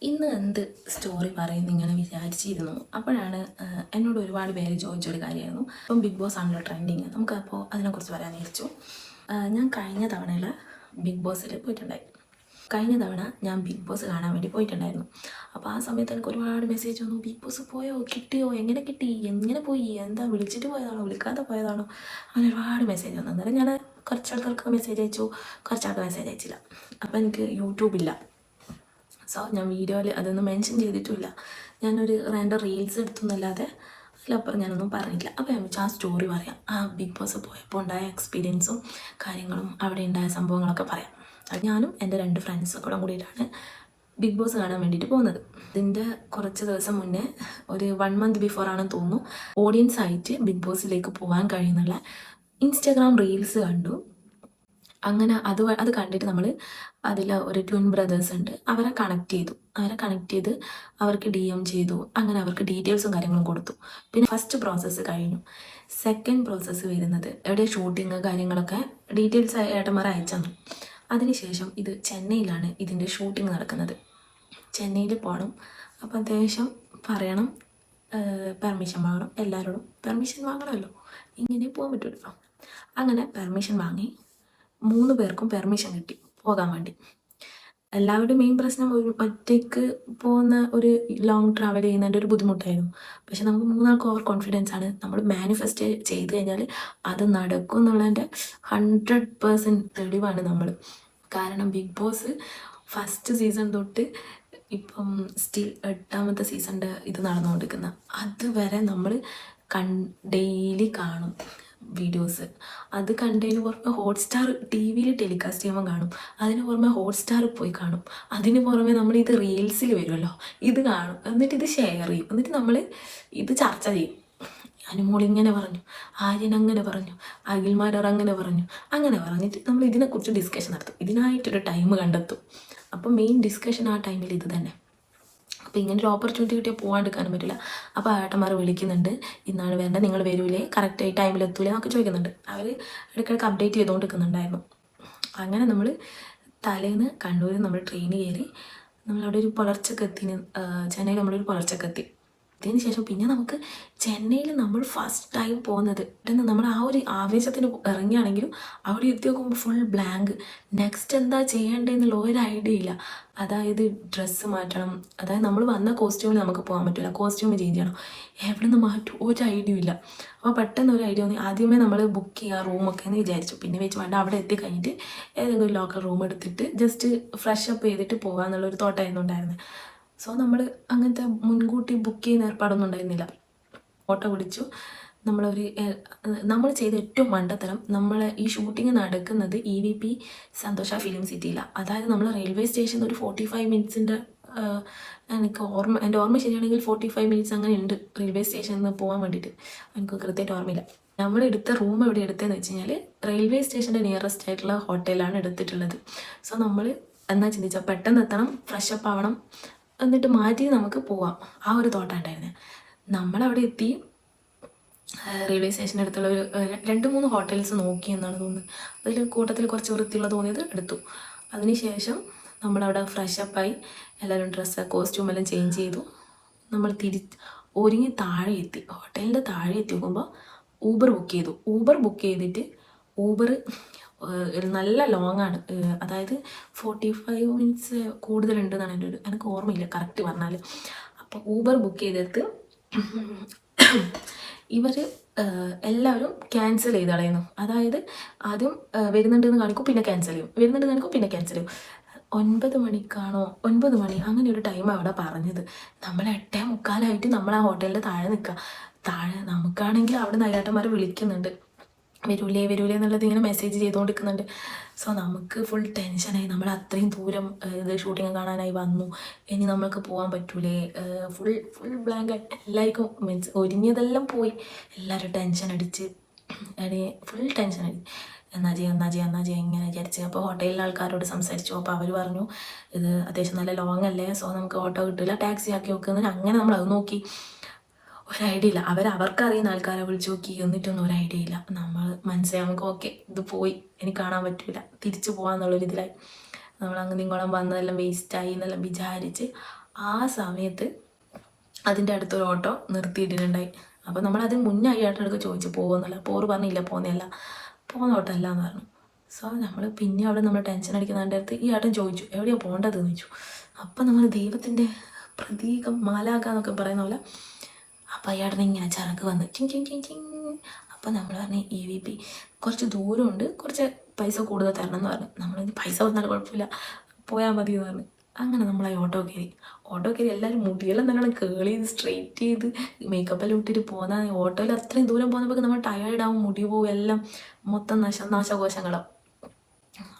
ഇന്ന് എന്ത് സ്റ്റോറി പറയുന്നു ഇങ്ങനെ വിചാരിച്ചിരുന്നു. അപ്പോഴാണ് എന്നോട് ഒരുപാട് പേര് ചോദിച്ചൊരു കാര്യമായിരുന്നു. ഇപ്പം ബിഗ് ബോസ് ആണല്ലോ ട്രെൻഡിങ്, നമുക്കപ്പോൾ അതിനെക്കുറിച്ച് പറയാൻ വിചാരിച്ചു. ഞാൻ കഴിഞ്ഞ തവണയിൽ ബിഗ് ബോസിൽ പോയിട്ടുണ്ടായി. കഴിഞ്ഞ തവണ ഞാൻ ബിഗ് ബോസ് കാണാൻ വേണ്ടി പോയിട്ടുണ്ടായിരുന്നു. അപ്പോൾ ആ സമയത്ത് എനിക്ക് ഒരുപാട് മെസ്സേജ് വന്നു, ബിഗ് ബോസ് പോയോ, കിട്ടിയോ, എങ്ങനെ കിട്ടി, എങ്ങനെ പോയി, എന്താ വിളിച്ചിട്ട് പോയതാണോ വിളിക്കാതെ പോയതാണോ, അങ്ങനെ ഒരുപാട് മെസ്സേജ് വന്നു. അന്നേരം ഞാൻ കുറച്ചാൾക്കാർക്ക് മെസ്സേജ് അയച്ചു, കുറച്ചാൾക്ക് മെസ്സേജ് അയച്ചില്ല. അപ്പോൾ എനിക്ക് യൂട്യൂബില്ല. സോ ഞാൻ വീഡിയോയിൽ അതൊന്നും മെൻഷൻ ചെയ്തിട്ടുമില്ല. ഞാനൊരു റാൻഡം റീൽസ് എടുത്തൊന്നല്ലാതെ അതിലപ്പുറം ഞാനൊന്നും പറഞ്ഞില്ല. അപ്പോൾ ഞാൻ വെച്ചാൽ ആ സ്റ്റോറി പറയാം. ആ ബിഗ് ബോസ് പോയപ്പോൾ ഉണ്ടായ എക്സ്പീരിയൻസും കാര്യങ്ങളും അവിടെ ഉണ്ടായ സംഭവങ്ങളൊക്കെ പറയാം. അത് ഞാനും എൻ്റെ 2 ഫ്രണ്ട്സും കൂടിയിട്ടാണ് ബിഗ് ബോസ് കാണാൻ വേണ്ടിയിട്ട് പോകുന്നത്. ഇതിൻ്റെ കുറച്ച് ദിവസം മുന്നേ, ഒരു 1 മന്ത് ബിഫോർ ആണെന്ന് തോന്നുന്നു, ഓഡിയൻസ് ആയിട്ട് ബിഗ് ബോസിലേക്ക് പോകാൻ കഴിയുന്നുള്ള ഇൻസ്റ്റാഗ്രാം റീൽസ് കണ്ടു. അങ്ങനെ അത് കണ്ടിട്ട് നമ്മൾ അതിൽ ഒരു ട്വിൻ ബ്രദേഴ്സ് ഉണ്ട്, അവരെ കണക്ട് ചെയ്ത് അവർക്ക് DM ചെയ്തു. അങ്ങനെ അവർക്ക് ഡീറ്റെയിൽസും കാര്യങ്ങളും കൊടുത്തു. പിന്നെ ഫസ്റ്റ് പ്രോസസ്സ് കഴിഞ്ഞു. സെക്കൻഡ് പ്രോസസ്സ് വരുന്നത് എവിടെ ഷൂട്ടിങ് കാര്യങ്ങളൊക്കെ ഡീറ്റെയിൽസ് ഏട്ടന്മാർ അയച്ചു തന്നു. അതിനുശേഷം ഇത് ചെന്നൈയിലാണ് ഇതിൻ്റെ ഷൂട്ടിംഗ് നടക്കുന്നത്. ചെന്നൈയിൽ പോകണം. അപ്പോൾ അത്യാവശ്യം പറയണം, പെർമിഷൻ വാങ്ങണം. എല്ലാവരോടും പെർമിഷൻ വാങ്ങണമല്ലോ, ഇങ്ങനെ പോകാൻ പറ്റുമല്ലോ. അങ്ങനെ പെർമിഷൻ വാങ്ങി 3 പേർക്കും പെർമിഷൻ കിട്ടി പോകാൻ വേണ്ടി. എല്ലാവരുടെയും മെയിൻ പ്രശ്നം ഒറ്റയ്ക്ക് പോകുന്ന ഒരു ലോങ് ട്രാവൽ ചെയ്യുന്നതിൻ്റെ ഒരു ബുദ്ധിമുട്ടായിരുന്നു. പക്ഷെ നമുക്ക് 3 ആൾക്ക് ഓവർ കോൺഫിഡൻസ് ആണ്. നമ്മൾ മാനിഫെസ്റ്റ് ചെയ്ത് കഴിഞ്ഞാൽ അത് നടക്കും എന്നുള്ളതിൻ്റെ 100% തെളിവാണ് നമ്മൾ. കാരണം ബിഗ് ബോസ് ഫസ്റ്റ് സീസൺ തൊട്ട് ഇപ്പം സ്റ്റിൽ 8ാമത്തെ സീസണിൻ്റെ ഇത് നടന്നുകൊണ്ടിരിക്കുന്ന അതുവരെ നമ്മൾ ഡെയിലി കാണും വീഡിയോസ്. അത് കണ്ടതിന് പുറമെ ഹോട്ട്സ്റ്റാർ TV-യിൽ ടെലികാസ്റ്റ് ചെയ്യുമ്പോൾ കാണും. അതിന് പുറമെ ഹോട്ട്സ്റ്റാറിൽ പോയി കാണും. അതിന് പുറമെ നമ്മൾ ഇത് റീൽസിൽ വരുമല്ലോ, ഇത് കാണും. എന്നിട്ട് ഇത് ഷെയർ ചെയ്യും. എന്നിട്ട് നമ്മൾ ഇത് ചർച്ച ചെയ്യും. അനുമോളിങ്ങനെ പറഞ്ഞു, ആര്യൻ അങ്ങനെ പറഞ്ഞു, അഖിൽമാരാർ അങ്ങനെ പറഞ്ഞിട്ട് നമ്മൾ ഇതിനെക്കുറിച്ച് ഡിസ്കഷൻ നടത്തും. ഇതിനായിട്ടൊരു ടൈം കണ്ടെത്തും. അപ്പം മെയിൻ ഡിസ്കഷൻ ആ ടൈമിൽ ഇത് തന്നെ. അപ്പോൾ ഇങ്ങനൊരു ഓപ്പർച്യൂണിറ്റി കിട്ടിയാൽ പോകാണ്ടിരിക്കാനും പറ്റില്ല. അപ്പോൾ ഏട്ടന്മാർ വിളിക്കുന്നുണ്ട്, ഇന്നാണ് വേണ്ട, നിങ്ങൾ വരൂലേ, കറക്റ്റായി ടൈമിൽ എത്തൂലേ എന്നൊക്കെ ചോദിക്കുന്നുണ്ട്. അവർ ഇടയ്ക്കിടയ്ക്ക് അപ്ഡേറ്റ് ചെയ്തുകൊണ്ടിരിക്കുന്നുണ്ടായിരുന്നു. അങ്ങനെ നമ്മൾ തലേന്ന് കണ്ണൂരിൽ നമ്മൾ ട്രെയിൻ കയറി നമ്മളവിടെ ഒരു പുലർച്ചക്കെത്തി. ചെന്നൈയിൽ നമ്മളൊരു പുലർച്ചക്കെത്തി. അതിന് ശേഷം പിന്നെ നമുക്ക് ചെന്നൈയിൽ നമ്മൾ ഫസ്റ്റ് ടൈം പോകുന്നത് നമ്മൾ ആ ഒരു ആവേശത്തിന് ഇറങ്ങിയാണെങ്കിലും അവിടെ എത്തി നോക്കുമ്പോൾ ഫുൾ ബ്ലാങ്ക്. നെക്സ്റ്റ് എന്താ ചെയ്യേണ്ടതെന്നുള്ള ഒരു ഐഡിയ ഇല്ല. അതായത് ഡ്രസ്സ് മാറ്റണം, അതായത് നമ്മൾ വന്ന കോസ്റ്റ്യൂമിൽ നമുക്ക് പോകാൻ പറ്റില്ല, കോസ്റ്റ്യൂം ചേഞ്ച് ചെയ്യണം, എവിടെ നിന്ന് മാറ്റും ഒരു ഐഡിയ ഇല്ല. അപ്പോൾ പെട്ടെന്ന് ഒരു ഐഡിയ തോന്നി. ആദ്യമേ നമ്മൾ ബുക്ക് ചെയ്യുക റൂമൊക്കെ എന്ന് വിചാരിച്ചു. പിന്നെ വെച്ച് വേണ്ട, അവിടെ എത്തി കഴിഞ്ഞിട്ട് ഏതെങ്കിലും ലോക്കൽ റൂം എടുത്തിട്ട് ജസ്റ്റ് ഫ്രഷ് അപ്പ് ചെയ്തിട്ട് പോകാമെന്നുള്ളൊരു തോട്ടായിരുന്നു ഉണ്ടായിരുന്നത്. സോ നമ്മൾ അങ്ങനത്തെ മുൻകൂട്ടി ബുക്ക് ചെയ്യുന്ന ഏർപ്പാടൊന്നും ഉണ്ടായിരുന്നില്ല. ഓട്ടോ പിടിച്ചു. നമ്മൾ ചെയ്ത ഏറ്റവും മണ്ടത്തരം, നമ്മൾ ഈ ഷൂട്ടിങ് നടക്കുന്നത് EVP സന്തോഷ ഫിലിം സിറ്റിയിലാണ്. അതായത് നമ്മൾ റെയിൽവേ സ്റ്റേഷനിൽ ഒരു 45 മിനിറ്റ്സിൻ്റെ എൻ്റെ ഓർമ്മ ശരിയാണെങ്കിൽ 45 മിനിറ്റ്സ് അങ്ങനെ ഉണ്ട് റെയിൽവേ സ്റ്റേഷനിൽ നിന്ന് പോകാൻ വേണ്ടിയിട്ട്. എനിക്ക് കൃത്യമായിട്ട് ഓർമ്മയില്ല. നമ്മൾ എടുത്ത റൂം എവിടെ എടുത്തതെന്ന് വെച്ച് കഴിഞ്ഞാൽ റെയിൽവേ സ്റ്റേഷൻ്റെ നിയറസ്റ്റ് ആയിട്ടുള്ള ഹോട്ടലാണ് എടുത്തിട്ടുള്ളത്. സോ നമ്മൾ എന്നാ ചിന്തിച്ചാൽ പെട്ടെന്ന് എത്തണം, ഫ്രഷ് അപ്പ് ആവണം, എന്നിട്ട് മാറ്റി നമുക്ക് പോവാം, ആ ഒരു തോട്ടം ഉണ്ടായിരുന്നത്. നമ്മളവിടെ എത്തി. റെയിൽവേ സ്റ്റേഷൻ്റെ അടുത്തുള്ള ഒരു 2-3 ഹോട്ടൽസ് നോക്കി എന്നാണ് തോന്നുന്നത്. അതിൽ കൂട്ടത്തിൽ കുറച്ച് വൃത്തിയുള്ള തോന്നിയത് എടുത്തു. അതിനുശേഷം നമ്മളവിടെ ഫ്രഷ് അപ്പായി, എല്ലാവരും കോസ്റ്റ്യൂം എല്ലാം ചേഞ്ച് ചെയ്തു. നമ്മൾ ഒരുങ്ങി താഴെ എത്തി. ഹോട്ടലിൻ്റെ താഴെ എത്തി നോക്കുമ്പോൾ ഊബർ ബുക്ക് ചെയ്തിട്ട് ഊബർ നല്ല ലോങ് ആണ്. അതായത് 45 മിനിറ്റ്സ് കൂടുതലുണ്ടെന്നാണ് എനിക്ക് ഓർമ്മയില്ല കറക്റ്റ് പറഞ്ഞാൽ. അപ്പോൾ ഊബർ ബുക്ക് ചെയ്തിട്ട് ഇവർ എല്ലാവരും ക്യാൻസൽ ചെയ്ത് കളയുന്നു. അതായത് ആദ്യം വരുന്നുണ്ടെന്ന് കാണിക്കും, പിന്നെ ക്യാൻസൽ ചെയ്യും, വരുന്നുണ്ട് കാണിക്കും, പിന്നെ ക്യാൻസൽ ചെയ്യും. 9 മണിക്കാണോ 9 മണി അങ്ങനെ ഒരു ടൈം അവിടെ പറഞ്ഞത്. നമ്മൾ 8:45 നമ്മൾ ആ ഹോട്ടലിൻ്റെ താഴെ നിൽക്കുക. താഴെ നമുക്കാണെങ്കിൽ അവിടെ നൈരാട്ടന്മാർ വിളിക്കുന്നുണ്ട്, വരൂലേ എന്നുള്ളത് ഇങ്ങനെ മെസ്സേജ് ചെയ്തുകൊണ്ടിരിക്കുന്നുണ്ട്. സോ നമുക്ക് ഫുൾ ടെൻഷനായി. നമ്മൾ അത്രയും ദൂരം ഇത് ഷൂട്ടിങ് കാണാനായി വന്നു, ഇനി നമ്മൾക്ക് പോകാൻ പറ്റൂലേ, ഫുൾ ബ്ലാങ്ക്. എല്ലാവർക്കും മീൻസ് ഒരുങ്ങിയതെല്ലാം പോയി. എല്ലാവരും ടെൻഷൻ അടിച്ച് ഫുൾ ടെൻഷൻ അടിച്ച് എന്നാ ചെയ്യുക ഇങ്ങനെ വിചാരിച്ച്. അപ്പോൾ ഹോട്ടലിലെ ആൾക്കാരോട് സംസാരിച്ചു. അപ്പോൾ അവർ പറഞ്ഞു, ഇത് അത്യാവശ്യം നല്ല ലോങ് അല്ലേ, സോ നമുക്ക് ഓട്ടോ കിട്ടില്ല, ടാക്സി ആക്കി വെക്കുന്നത്. അങ്ങനെ നമ്മൾ അത് നോക്കി, ഒരു ഐഡിയ ഇല്ല. അവർക്കറിയുന്ന ആൾക്കാരെ വിളിച്ച് നോക്കി, എന്നിട്ടൊന്നും ഒരു ഐഡിയ ഇല്ല. നമ്മൾ മനസ്സിലായി നമുക്ക് ഓക്കെ ഇത് പോയി, എനിക്ക് കാണാൻ പറ്റില്ല, തിരിച്ചു പോകാമെന്നുള്ളൊരിതിലായി. നമ്മൾ അങ്ങനെ ഇങ്ങോളം വന്നതെല്ലാം വേസ്റ്റായി എന്നെല്ലാം വിചാരിച്ച് ആ സമയത്ത് അതിൻ്റെ അടുത്തൊരു ഓട്ടോ നിർത്തിയിട്ടിട്ടുണ്ടായി. അപ്പോൾ നമ്മളതിന് മുന്നേ ഈ ഏട്ടനടുത്ത് ചോദിച്ചു പോകുന്നില്ല. അപ്പോൾ ഓറ് പറഞ്ഞില്ല പോകുന്നതല്ല, പോകുന്ന ഓട്ടോ അല്ല എന്ന് പറഞ്ഞു. സോ നമ്മൾ പിന്നെ അവിടെ നമ്മൾ ടെൻഷൻ അടിക്കുന്നതിൻ്റെ അടുത്ത് ഈ ഏട്ടൻ ചോദിച്ചു എവിടെയാണ് പോകേണ്ടതെന്ന് ചോദിച്ചു. അപ്പം നമ്മൾ ദൈവത്തിൻ്റെ പ്രതീകം മാലാക എന്നൊക്കെ പറയുന്ന പോലെ അപ്പം അയാളുടെ ഇങ്ങനെ ചരക്ക് വന്ന് ചിങ് ചിങ് ചിങ് ചിങ്. അപ്പം നമ്മൾ പറഞ്ഞു EVP കുറച്ച് ദൂരമുണ്ട്, കുറച്ച് പൈസ കൂടുതൽ തരണം എന്ന് പറഞ്ഞു. നമ്മൾ പൈസ വന്നാലും കുഴപ്പമില്ല, പോയാൽ മതി എന്ന് പറഞ്ഞു. അങ്ങനെ നമ്മൾ ആ ഓട്ടോ കയറി എല്ലാവരും മുടിയെല്ലാം നല്ലോണം കേളി ചെയ്ത് സ്ട്രെയിറ്റ് ചെയ്ത് മേക്കപ്പെല്ലാം ഇട്ടിട്ട് പോകാൻ ഓട്ടോയിൽ അത്രയും ദൂരം പോകുന്നപ്പോൾ നമ്മൾ ടയേർഡാവും, മുടി പോവും, എല്ലാം മൊത്തം നാശകോശങ്ങളാവും.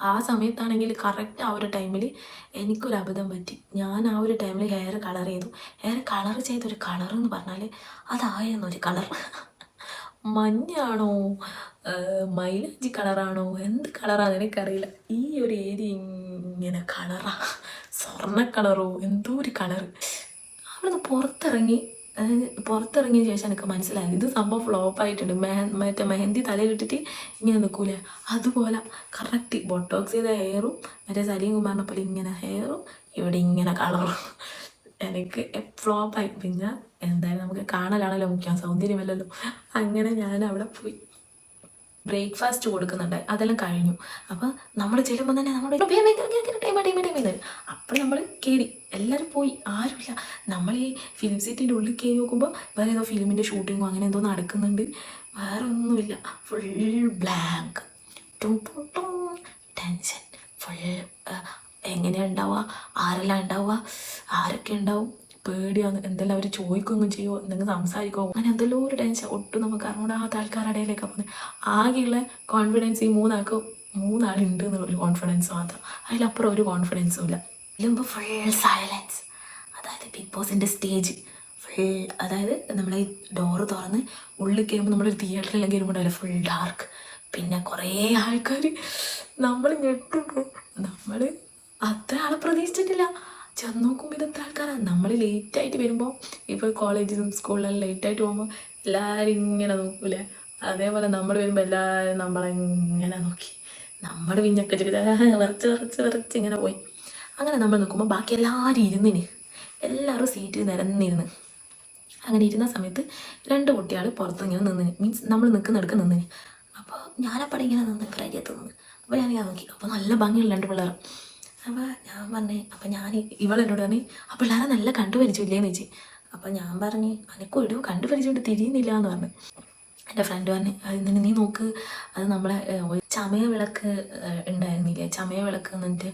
ആ സമയത്താണെങ്കിൽ കറക്റ്റ് ആ ഒരു ടൈമിൽ എനിക്കൊരു അബദ്ധം പറ്റി. ഞാൻ ആ ഒരു ടൈമിൽ ഹെയർ കളർ ചെയ്തു. ഹെയർ കളർ ചെയ്തൊരു കളർ എന്ന് പറഞ്ഞാൽ അതായെന്നൊരു കളർ, മഞ്ഞാണോ മൈലാഞ്ചി കളറാണോ എന്ത് കളറാണെന്ന് എനിക്കറിയില്ല. ഈ ഒരു ഏരിയ ഇങ്ങനെ കളറാ, സ്വർണ്ണ കളറോ എന്തോ ഒരു കളറ്. അവിടുന്ന് പുറത്തിറങ്ങിയ ശേഷം എനിക്ക് മനസ്സിലായത് ഇത് സംഭവം ഫ്ലോപ്പായിട്ടുണ്ട്. മറ്റേ മെഹന്തി തലയിലിട്ടിട്ട് ഇങ്ങനെ നിൽക്കൂലേ, അതുപോലെ കറക്റ്റ് ബൊട്ടോക്സ് ചെയ്ത ഹെയറും മറ്റേ സലീം കുമാറിനെ പോലെ ഇങ്ങനെ ഹെയറും ഇവിടെ ഇങ്ങനെ കളറും എനിക്ക് ഫ്ലോപ്പായി. പിന്നെ എന്തായാലും നമുക്ക് കാണലാണല്ലോ മുഖ്യം, സൗന്ദര്യമല്ലല്ലോ. അങ്ങനെ ഞാൻ അവിടെ പോയി ബ്രേക്ക്ഫാസ്റ്റ് കൊടുക്കുന്നുണ്ട്, അതെല്ലാം കഴിഞ്ഞു. അപ്പോൾ നമ്മൾ ചെല്ലുമ്പോൾ തന്നെ നമ്മുടെ ടൈം അപ്പോൾ നമ്മൾ കയറി, എല്ലാവരും പോയി, ആരുമില്ല. നമ്മൾ ഈ ഫിലിം സിറ്റിൻ്റെ ഉള്ളിൽ കയറി നോക്കുമ്പോൾ വേറെ ഏതോ ഫിലിമിൻ്റെ ഷൂട്ടിങ്ങോ അങ്ങനെ എന്തോ നടക്കുന്നുണ്ട്, വേറെ ഒന്നുമില്ല, ഫുൾ ബ്ലാങ്ക്. Tension full. എങ്ങനെയാണ് ഉണ്ടാവുക, ആരെല്ലാം ഉണ്ടാവുക, ആരൊക്കെ ഉണ്ടാവും, പേടിയാണ്. എന്തെല്ലാം അവർ ചോദിക്കുകയും ചെയ്യുമോ, എന്തെങ്കിലും സംസാരിക്കുമോ, അങ്ങനെ എന്തെല്ലോ ഒരു ടെൻഷൻ. ഒട്ടും നമുക്ക് അറിഞ്ഞൂടാത്ത ആൾക്കാരുടെ ഇടയിലേക്ക് പോകുന്നത്. ആകെയുള്ള കോൺഫിഡൻസ് ഈ മൂന്നാളുണ്ട് എന്നുള്ളൊരു കോൺഫിഡൻസ് മാത്രം, അതിലപ്പുറം ഒരു കോൺഫിഡൻസും ഇല്ല. ഇതിലുമ്പോൾ ഫുൾ സൈലൻസ്. അതായത് ബിഗ് ബോസിൻ്റെ സ്റ്റേജ് ഫുൾ, അതായത് നമ്മളെ ഡോറ് തുറന്ന് ഉള്ളിൽ കയറുമ്പോൾ നമ്മളൊരു തിയേറ്ററിലെല്ലാം കയറുമ്പോൾ ഫുൾ ഡാർക്ക്. പിന്നെ കുറേ ആൾക്കാർ, നമ്മൾ ഞെട്ടുന്നു. നമ്മൾ അത്ര ആളെ പ്രതീക്ഷിച്ചിട്ടില്ല. ചെന്ന് നോക്കുമ്പോൾ ഇതെത്ര ആൾക്കാരാണ്. നമ്മൾ ലേറ്റായിട്ട് വരുമ്പോൾ, ഇപ്പോൾ കോളേജിലും സ്കൂളിലെല്ലാം ലേറ്റായിട്ട് പോകുമ്പോൾ എല്ലാവരും ഇങ്ങനെ നോക്കൂലേ, അതേപോലെ നമ്മൾ വരുമ്പോൾ എല്ലാവരും നമ്മളെങ്ങനെ നോക്കി, നമ്മൾ പിന്നൊക്കെ വിറച്ച് ഇങ്ങനെ പോയി. അങ്ങനെ നമ്മൾ നിൽക്കുമ്പോൾ ബാക്കി എല്ലാവരും എല്ലാവരും സീറ്റിൽ നിരന്നിരുന്ന്. അങ്ങനെ ഇരുന്ന സമയത്ത് 2 കുട്ടികൾ പുറത്ത് ഇങ്ങനെ നിന്നിന്, മീൻസ് നമ്മൾ നിൽക്കുന്നിടക്ക് നിന്നിന്. അപ്പോൾ ഞാനപ്പടെ ഇങ്ങനെ നിന്ന് ഫ്രൈഡത്ത് നിന്ന്. അപ്പോൾ ഞാനിങ്ങനെ നോക്കി, അപ്പോൾ നല്ല ഭംഗിയുള്ള 2 പിള്ളേർ. അപ്പോൾ ഞാൻ പറഞ്ഞേ, അപ്പോൾ ഞാൻ ഇവളെന്നോട് പറഞ്ഞു ആ പിള്ളേരെ നല്ല കണ്ടുപരിച്ചില്ലേന്ന് ചോദിച്ചു. അപ്പോൾ ഞാൻ പറഞ്ഞ് അനക്കും ഇടും കണ്ടുപരിച്ചുകൊണ്ട് തിരിയുന്നില്ല എന്ന് പറഞ്ഞു. എൻ്റെ ഫ്രണ്ട് പറഞ്ഞു അതിന് നീ നോക്ക്, അത് നമ്മളെ ചമയ വിളക്ക് ഉണ്ടായിരുന്നില്ലേ, ചമയ വിളക്ക് എന്നിട്ട്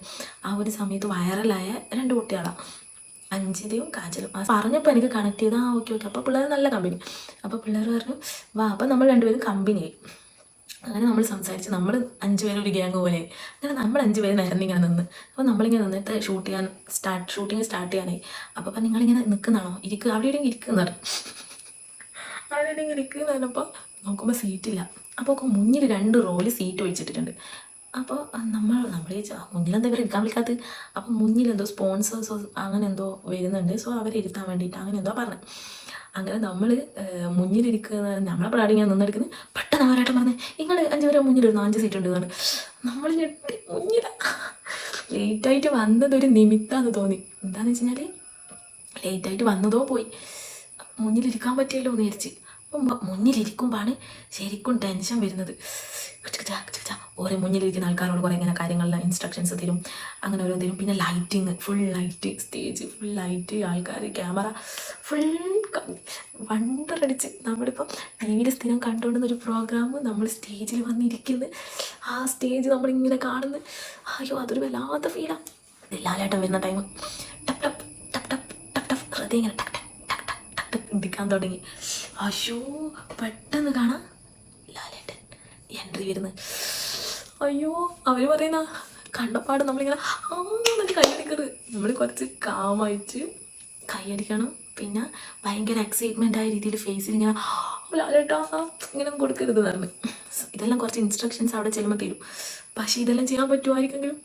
ആ ഒരു സമയത്ത് വൈറലായ 2 കുട്ടികളാണ്, അഞ്ജിതയും കാജലും. ആ പറഞ്ഞപ്പോൾ എനിക്ക് കണക്ട് ചെയ്ത് ഓക്കെ. അപ്പോൾ പിള്ളേർ നല്ല കമ്പനി. അപ്പോൾ പിള്ളേർ പറഞ്ഞു വാ. അപ്പോൾ നമ്മൾ 2 പേരും കമ്പനിയായി. അങ്ങനെ നമ്മൾ സംസാരിച്ച്, നമ്മൾ 5 പേരും ഒരു ഗ്യാങ് പോലെ. അങ്ങനെ നമ്മൾ 5 പേര് നിരന്നിങ്ങനെ നിന്ന്. അപ്പോൾ നമ്മളിങ്ങനെ നിന്നിട്ട് ഷൂട്ടിങ് സ്റ്റാർട്ട് ചെയ്യാനായി. അപ്പോൾ നിങ്ങളിങ്ങനെ നിൽക്കുന്നതാണോ, ഇരിക്കുക, അവിടെ ഇടയിൽ ഇരിക്കുന്ന അവിടെ ഇടയിൽ ഇരിക്കുന്ന പറഞ്ഞപ്പോൾ നോക്കുമ്പോൾ സീറ്റില്ല. അപ്പോൾ മുന്നിൽ 2 റോല് സീറ്റ് ഒഴിച്ചിട്ടിട്ടുണ്ട്. അപ്പോൾ നമ്മൾ മുന്നിലെന്താ ഇവർ ഇരിക്കാൻ വിളിക്കാത്തത്. അപ്പം മുന്നിലെന്തോ സ്പോൺസേഴ്സോ അങ്ങനെ എന്തോ വരുന്നുണ്ട്, സോ അവരെ ഇരുത്താൻ വേണ്ടിയിട്ട് അങ്ങനെ എന്തോ പറഞ്ഞു. അങ്ങനെ നമ്മൾ മുന്നിലിരിക്കുന്ന നമ്മളെ പ്രാടി ഇങ്ങനെ നിന്നെടുക്കുന്നത്. പെട്ടെന്ന് അവരായിട്ട് പറഞ്ഞ് നിങ്ങൾ 5 പേരെ മുന്നിലിരുന്നു, 5 സീറ്റ് ഉണ്ട് എന്നാണ്. നമ്മൾ ഞെട്ടി, ലേറ്റായിട്ട് വന്നതൊരു നിമിത്താന്ന് തോന്നി. എന്താണെന്ന് വെച്ച് കഴിഞ്ഞാൽ ലേറ്റായിട്ട് വന്നതോ പോയി, മുന്നിലിരിക്കാൻ പറ്റിയല്ലോ എന്ന് വിചാരിച്ച്. അപ്പം മുന്നിലിരിക്കുമ്പോഴാണ് ശരിക്കും ടെൻഷൻ വരുന്നത്. ഓരോ മുന്നിലിരിക്കുന്ന ആൾക്കാരോട് കുറേ ഇങ്ങനെ കാര്യങ്ങളെല്ലാം ഇൻസ്ട്രക്ഷൻസ് തരും, അങ്ങനെ ഓരോ തരും. പിന്നെ lighting, full light, stage full light, ആൾക്കാർ, ക്യാമറ ഫുൾ വണ്ടറടിച്ച്. നമ്മളിപ്പം ടിവിയിൽ സ്ഥിരം കണ്ടുകൊണ്ടുന്നൊരു പ്രോഗ്രാം നമ്മൾ സ്റ്റേജിൽ വന്നിരിക്കുന്നത്, ആ സ്റ്റേജ് നമ്മളിങ്ങനെ കാണുന്നത്, അയ്യോ അതൊരു വല്ലാത്ത ഫീലാണ്. ലാലേട്ടൻ വരുന്ന ടൈം ടപ്പ് ടപ്പ് ടപ്പ് ടപ്പ് ടപ്പ് ടപ്പ് ഹൃദയം ഇങ്ങനെ ടക്ക് ടക്ക് ടക്ക് ടക്ക് ടക്ക് ടക്ക് ഇടിക്കാൻ തുടങ്ങി. അയ്യോ പെട്ടെന്ന് കാണാം ലാലേട്ടൻ എൻട്രി വരുന്നത്. അയ്യോ അവർ പറയുന്ന കണ്ടപ്പാട് നമ്മളിങ്ങനെ എന്നിട്ട് കൈയടിക്കരുത്. നമ്മൾ കുറച്ച് കാമായിട്ട് കൈയടിക്കണം. പിന്നെ ഭയങ്കര എക്സൈറ്റ്മെൻ്റ് ആയ രീതിയിൽ ഫേസിൽ ഇങ്ങനെ ലാലേട്ടാ ഇങ്ങനെ കൊടുക്കരുത് പറഞ്ഞു. ഇതെല്ലാം കുറച്ച് ഇൻസ്ട്രക്ഷൻസ് അവിടെ ചെല്ലുമ്പോൾ തരും. പക്ഷേ ഇതെല്ലാം ചെയ്യാൻ പറ്റുമായിരിക്കെങ്കിലും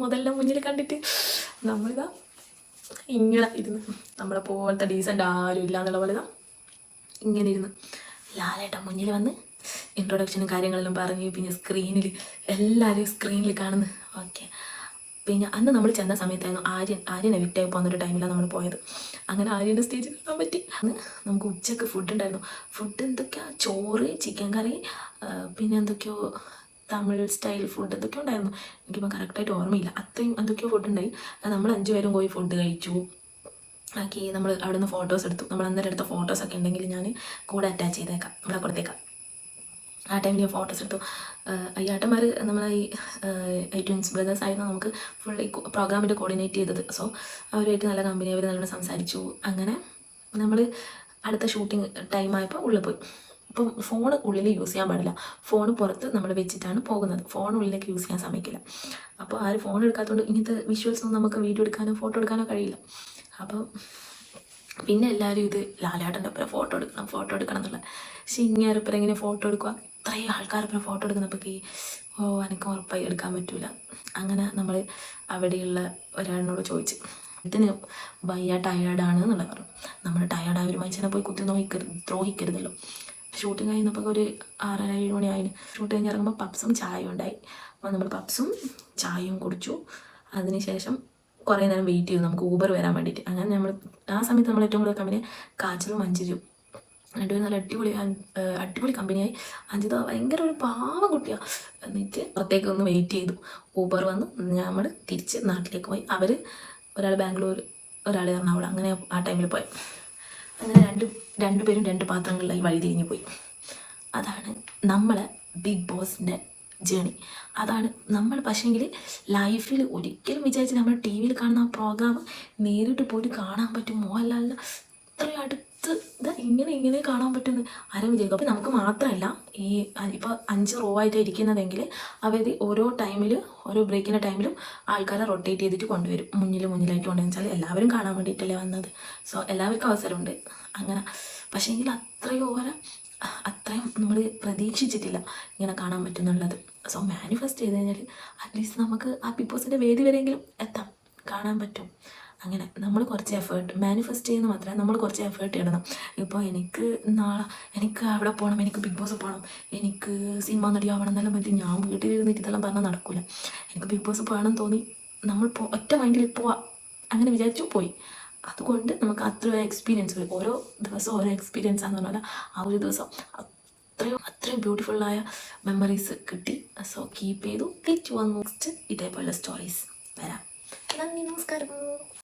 മുതലെല്ലാം മുന്നിൽ കണ്ടിട്ട് നമ്മളിതാ ഇങ്ങനെ ഇരുന്ന്, നമ്മളെ പോലത്തെ ഡീസൻ്റ് ആരും ഇല്ല എന്നുള്ള പോലെ ഇങ്ങനെ ഇരുന്ന് ലാലേട്ടൻ മുന്നിൽ വന്ന് ഇൻട്രൊഡക്ഷനും കാര്യങ്ങളെല്ലാം പറഞ്ഞ്. പിന്നെ സ്ക്രീനിൽ എല്ലാവരും സ്ക്രീനിൽ കാണുന്നു. ഓക്കെ പിന്നെ അന്ന് നമ്മൾ ചെന്ന സമയത്തായിരുന്നു ആര്യൻ എവിക്റ്റായി പോകുന്നൊരു ടൈമിലാണ് നമ്മൾ പോയത്. അങ്ങനെ ആര്യൻ്റെ സ്റ്റേജ് കാണാൻ പറ്റി. അന്ന് നമുക്ക് ഉച്ചയ്ക്ക് ഫുഡ് ഉണ്ടായിരുന്നു. ഫുഡ് എന്തൊക്കെയാണ്, ചോറ്, ചിക്കൻ കറി, പിന്നെ എന്തൊക്കെയോ തമിഴ് സ്റ്റൈൽ ഫുഡ് എന്തൊക്കെയോ ഉണ്ടായിരുന്നു. എനിക്കിപ്പോൾ കറക്റ്റായിട്ട് ഓർമ്മയില്ല. അത്രയും എന്തൊക്കെയോ ഫുഡ് ഉണ്ടായി. നമ്മൾ 5 പേരും പോയി ഫുഡ് കഴിച്ചു. ആക്കി നമ്മൾ അവിടെ നിന്ന് ഫോട്ടോസ് എടുത്തു. നമ്മൾ അന്നേരം എടുത്ത ഫോട്ടോസൊക്കെ ഉണ്ടെങ്കിൽ ഞാൻ കൂടെ അറ്റാച്ച് ചെയ്തേക്കാം, നമ്മളെ കൊടുത്തേക്കാം. ആ ടൈമിൽ ഞാൻ ഫോട്ടോസ് എടുത്തു. അയ്യാട്ടന്മാർ നമ്മളെ ഈ ട്വിൻസ് ബ്രദേഴ്സ് ആയിരുന്നു നമുക്ക് ഫുൾ ഈ പ്രോഗ്രാമിൻ്റെ കോർഡിനേറ്റ് ചെയ്തത്. സോ അവരുമായിട്ട് നല്ല കമ്പനി, അവർ നല്ലോണം സംസാരിച്ചു. അങ്ങനെ നമ്മൾ അടുത്ത ഷൂട്ടിങ് ടൈമായപ്പോൾ ഉള്ളിൽ പോയി. അപ്പം ഫോൺ ഉള്ളിൽ യൂസ് ചെയ്യാൻ പാടില്ല. ഫോൺ പുറത്ത് നമ്മൾ വെച്ചിട്ടാണ് പോകുന്നത്. ഫോൺ ഉള്ളിലേക്ക് യൂസ് ചെയ്യാൻ സമ്മതിക്കില്ല. അപ്പോൾ ആരും ഫോൺ എടുക്കാത്തതുകൊണ്ട് ഇങ്ങനത്തെ വിഷ്വൽസ് ഒന്നും നമുക്ക് വീഡിയോ എടുക്കാനോ ഫോട്ടോ എടുക്കാനോ കഴിയില്ല. അപ്പോൾ പിന്നെ എല്ലാവരും ഇത് ലാലേട്ടൻ്റെ ഒപ്പം ഫോട്ടോ എടുക്കണം എന്നുള്ള. പക്ഷെ ഇങ്ങേരൊപ്പം എങ്ങനെ ഫോട്ടോ എടുക്കുക, ഇത്രയും ആൾക്കാരൊപ്പം ഫോട്ടോ എടുക്കുന്നപ്പോഴേക്ക് എനിക്ക് ഉറപ്പായി എടുക്കാൻ പറ്റില്ല. അങ്ങനെ നമ്മൾ അവിടെയുള്ള ഒരാളിനോട് ചോദിച്ചു, ഇതിന് വയ്യ, ടയേർഡാണ് എന്നുള്ളത് പറഞ്ഞു. നമ്മൾ ടയേർഡായ ഒരു മനുഷ്യനെ പോയി ദ്രോഹിക്കരുതല്ലോ. ഷൂട്ടിങ് കഴിഞ്ഞപ്പോൾ ഒരു 6:30-7 മണി ആയിരുന്നു. ഷൂട്ട് കഴിഞ്ഞ് ഇറങ്ങുമ്പോൾ പപ്സും ചായയും ഉണ്ടായി. അപ്പോൾ നമ്മൾ പപ്സും ചായയും കുടിച്ചു. അതിനുശേഷം കുറേ നേരം വെയിറ്റ് ചെയ്തു നമുക്ക് ഊബർ വരാൻ വേണ്ടിയിട്ട്. അങ്ങനെ നമ്മൾ ആ സമയത്ത് നമ്മൾ ഏറ്റവും കൂടുതൽ കമ്പനി കാജലും അഞ്ജലിയും രണ്ടുപേരും നല്ല അടിപൊളി കമ്പനിയായി. അഞ്ജിത ഭയങ്കര ഒരു പാവ കുട്ടിയാണ്. എന്നിട്ട് പുറത്തേക്ക് ഒന്ന് വെയിറ്റ് ചെയ്തു. ഊബർ വന്ന് നമ്മൾ തിരിച്ച് നാട്ടിലേക്ക് പോയി. അവർ ഒരാൾ ബാംഗ്ലൂർ, ഒരാൾ എറണാകുളം, അങ്ങനെ ആ ടൈമിൽ പോയി. അങ്ങനെ രണ്ടുപേരും 2 പാത്രങ്ങളിലായി വഴി തിരിഞ്ഞു പോയി. അതാണ് നമ്മളെ ബിഗ് ബോസിൻ്റെ ജേണി. അതാണ് നമ്മൾ പക്ഷേങ്കിൽ ലൈഫിൽ ഒരിക്കലും വിചാരിച്ച് നമ്മൾ ടി വിയിൽ കാണുന്ന ആ പ്രോഗ്രാം നേരിട്ട് പോയിട്ട് കാണാൻ പറ്റും. മോഹൻലാലിന് ഇത്രയും അടുത്ത് ഇങ്ങനെ കാണാൻ പറ്റുമെന്ന് ആരും വിചാരിക്കും. അപ്പോൾ നമുക്ക് മാത്രമല്ല, ഈ ഇപ്പോൾ 5 റോ ആയിട്ട് ഇരിക്കുന്നതെങ്കിൽ അവർ ഓരോ ടൈമിലും ഓരോ ബ്രേക്കിൻ്റെ ടൈമിലും ആൾക്കാരെ റൊട്ടേറ്റ് ചെയ്തിട്ട് കൊണ്ടുവരും. മുന്നിലായിട്ട് കൊണ്ടുവന്ന് വെച്ചാൽ എല്ലാവരും കാണാൻ വേണ്ടിയിട്ടല്ലേ വന്നത്. സോ എല്ലാവർക്കും അവസരമുണ്ട് അങ്ങനെ. പക്ഷേങ്കിൽ അത്രയും നമ്മൾ പ്രതീക്ഷിച്ചിട്ടില്ല ഇങ്ങനെ കാണാൻ പറ്റുന്നുള്ളത്. സോ മാനിഫെസ്റ്റ് ചെയ്ത് കഴിഞ്ഞാൽ അറ്റ്ലീസ്റ്റ് നമുക്ക് ആ ബിഗ് ബോസിൻ്റെ വേദി വരെയെങ്കിലും എത്താം, കാണാൻ പറ്റും. അങ്ങനെ നമ്മൾ കുറച്ച് എഫേർട്ട് മാനിഫെസ്റ്റ് ചെയ്യുന്ന മാത്രമേ നമ്മൾ കുറച്ച് എഫേർട്ട് ഇടണം. ഇപ്പോൾ എനിക്ക് അവിടെ പോകണം, എനിക്ക് ബിഗ് ബോസ് പോകണം, എനിക്ക് സിനിമ നടിയാവണം എന്നെല്ലാം പറ്റി ഞാൻ വീട്ടിലിരുന്നിട്ട് ഇതെല്ലാം പറഞ്ഞാൽ നടക്കില്ല. എനിക്ക് ബിഗ് ബോസ് പോകണം തോന്നി നമ്മൾ ഒറ്റ മൈൻഡിൽ പോവാം അങ്ങനെ വിചാരിച്ചു പോയി. അതുകൊണ്ട് നമുക്ക് അത്ര എക്സ്പീരിയൻസ് വരും. ഓരോ ദിവസവും ഓരോ എക്സ്പീരിയൻസ് ആണെന്ന് പറഞ്ഞാൽ ആ ഒരു ദിവസം അത്രയും ബ്യൂട്ടിഫുള്ളായ മെമ്മറീസ് കിട്ടി. സോ കീപ്പ് ചെയ്തു. തിരിച്ചു വന്ന് നെക്സ്റ്റ് ഇതേപോലെ സ്റ്റോറീസ് വരാം. നന്ദി, നമസ്കാരം.